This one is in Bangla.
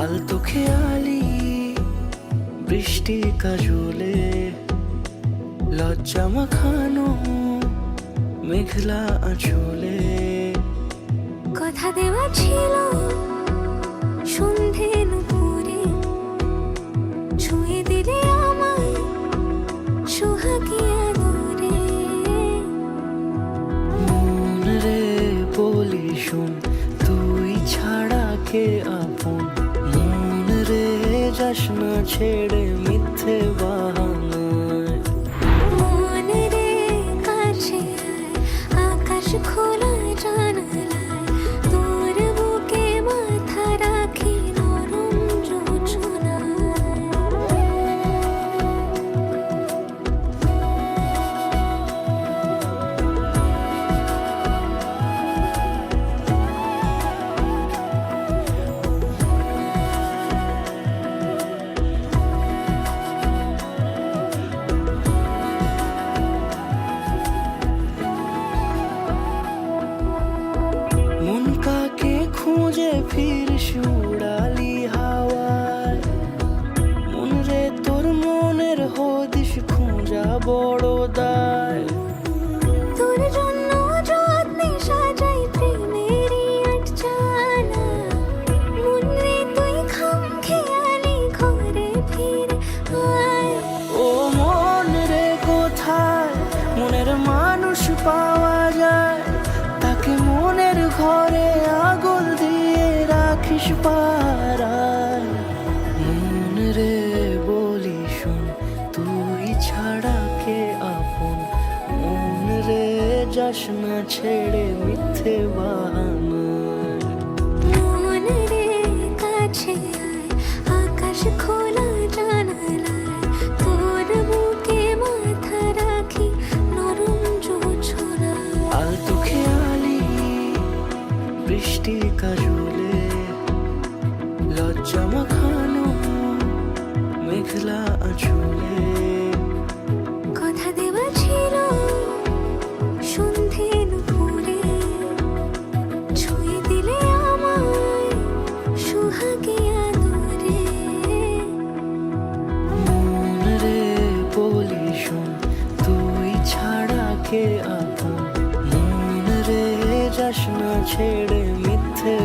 আলতো খেয়ালি বৃষ্টি কাজলে লজ্জা মাখানো মেঘলা আঁচলে কথা দেওয়া ছিল সন্ধে নুপুরে ছুঁয়ে দিলে আমায় সোহাগী আদরে। মন রে বলি শোন, তুই ছাড়া কে আপন? মন রে যাস না ছেড়ে মিথ্যে বাহানায়। মন রে কাছে আয়, আকাশ খোলা জানালায় তোর বুকে মাথা রাখি নরম জোছনায়। মন কাকে খুঁজে ফিরিস উড়ালি হাওয়ায়। মন রে তোর মনের হদিস খোঁজা বড় দায়। তোর জন্য যত্নে সাজাই প্রেমেরই আটচালা। মন রে তুই খামখেয়ালি ঘরে ফিরে আয়। ও মন রে কোথায় মনের মানুষ পাওয়া যায়? তাকে মনের ঘরে আগুন দিয়ে রাখিস পাড়ায়। মন রে বলি শোন, তুই ছাড়া কে আপন? মন রে যাস না ছেড়ে মিথ্যে বাহানায়। মন রে কাছে আয়, আকাশ খোলা জানালায় তোর বুকে মাথা রাখি নরম জোছনায়। আলতো খেয়ালি বৃষ্টি কাজলে লজ্জা মাখানো মেঘলা আঁচলে কথা দেওয়া ছিল সন্ধে নুপুরে ছুঁয়ে দিলে আমায় সোহাগী আদরে। মন রে বলি শোন, তুই ছাড়া কে আপন? মন রে যাস না ছেড়ে মিথ্যে